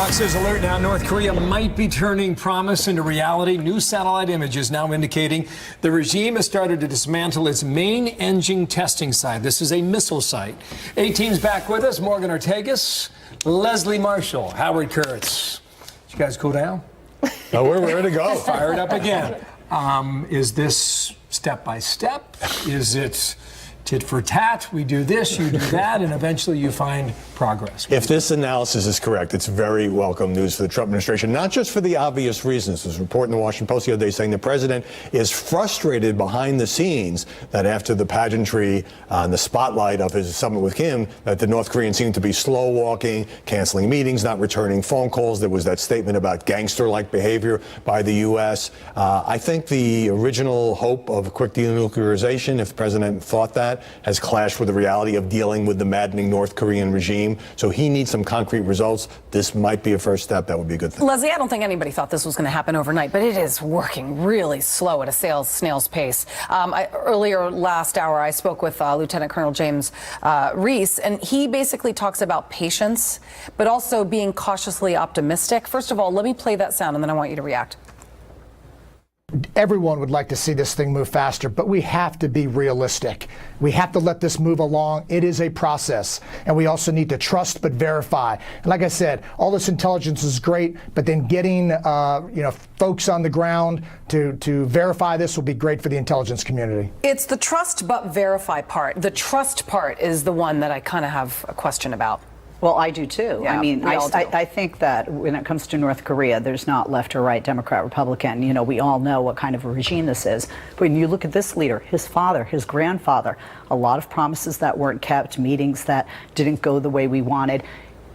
Fox News alert now. North Korea might be turning promise into reality. New satellite images now indicating the regime has started to dismantle its main engine testing site. This is a missile site. A-Team's back with us. Morgan Ortagus, Leslie Marshall, Howard Kurtz. Did you guys cool down? No, we're ready to go. Fire it up again. Is this step by step? Is it tit for tat? We do this, you do that, and eventually you find progress. If this analysis is correct, it's very welcome news for the Trump administration, not just for the obvious reasons. There's a report in the Washington Post the other day saying the president is frustrated behind the scenes that after the pageantry and the spotlight of his summit with Kim, that the North Koreans seem to be slow walking, canceling meetings, not returning phone calls. There was that statement about gangster-like behavior by the U.S. I think the original hope of quick denuclearization, if the president thought that, has clashed with the reality of dealing with the maddening North Korean regime. So he needs some concrete results. This might be a first step. That would be a good thing. Leslie, I don't think anybody thought this was going to happen overnight, but it is working really slow at a snail's pace. Earlier last hour, I spoke with Lieutenant Colonel James Reese, and he basically talks about patience, but also being cautiously optimistic. First of all, let me play that sound, and then I want you to react. Everyone would like to see this thing move faster, but we have to be realistic. We have to let this move along. It is a process, and we also need to trust but verify. And like I said, all this intelligence is great, but then getting folks on the ground to verify this will be great for the intelligence community. It's the trust but verify part. The trust part is the one that I kind of have a question about. Well, I do too. Yeah, I mean, I think that when it comes to North Korea, there's not left or right, Democrat, Republican. You know, we all know what kind of a regime this is. But when you look at this leader, his father, his grandfather, a lot of promises that weren't kept, meetings that didn't go the way we wanted.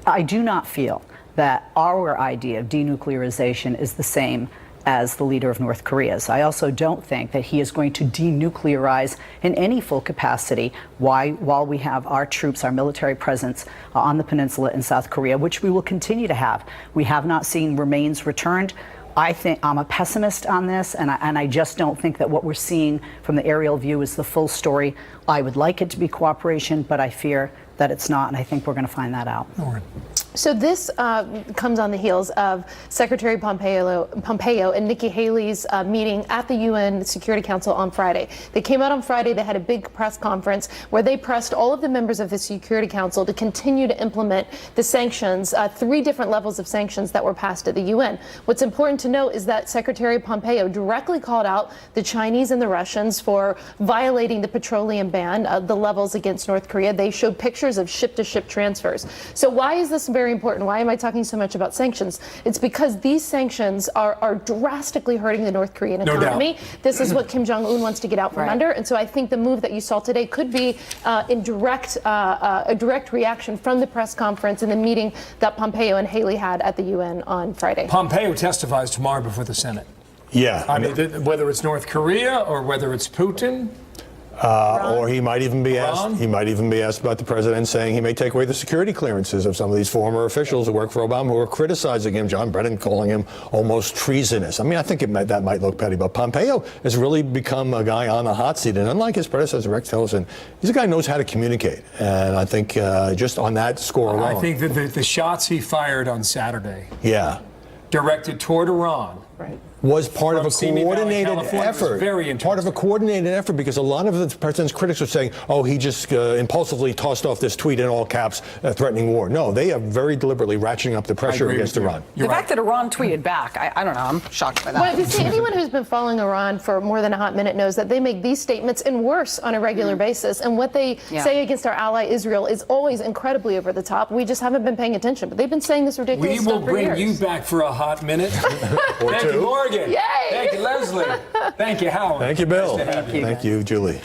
I do not feel that our idea of denuclearization is the same as the leader of North Korea's. I also don't think that he is going to denuclearize in any full capacity while we have our troops, our military presence on the peninsula in South Korea, which we will continue to have. We have not seen remains returned. I think I'm a pessimist on this, and I just don't think that what we're seeing from the aerial view is the full story. I would like it to be cooperation, but I fear that it's not, and I think we're going to find that out. So this comes on the heels of Secretary Pompeo and Nikki Haley's meeting at the UN Security Council on Friday. They came out on Friday. They had a big press conference where they pressed all of the members of the Security Council to continue to implement the sanctions, 3 different levels of sanctions that were passed at the UN. What's important to note is that Secretary Pompeo directly called out the Chinese and the Russians for violating the petroleum ban, the levels against North Korea. They showed pictures of ship-to-ship transfers. So why is this very important? Why am I talking so much about sanctions? It's because these sanctions are drastically hurting the North Korean economy. This is what Kim Jong-un wants to get out from under. And so I think the move that you saw today could be a direct reaction from the press conference and the meeting that Pompeo and Haley had at the UN on Friday. Pompeo testifies tomorrow before the Senate. Yeah. I mean, whether it's North Korea or whether it's Putin. Or he might even be asked. He might even be asked about the president saying he may take away the security clearances of some of these former officials who work for Obama who are criticizing him. John Brennan calling him almost treasonous. I mean, I think that might look petty, but Pompeo has really become a guy on the hot seat, and unlike his predecessor Rex Tillerson, he's a guy who knows how to communicate. And I think just on that score alone, I think that the shots he fired on Saturday, directed toward Iran, was part of a coordinated effort. Very interesting. Part of a coordinated effort, because a lot of the president's critics are saying, oh, he just impulsively tossed off this tweet in all caps threatening war. No, they are very deliberately ratcheting up the pressure against Iran. The fact that Iran tweeted back, I don't know, I'm shocked by that. Well, you see, anyone who's been following Iran for more than a hot minute knows that they make these statements and worse on a regular basis. And what they say against our ally Israel is always incredibly over the top. We just haven't been paying attention. But they've been saying this ridiculous stuff for years. We will bring you back for a hot minute. Or Thank two. you, Morgan. Yay! Thank you, Leslie. Thank you, Howard. Thank you, Bill. Nice to have you. Thank you, Julie.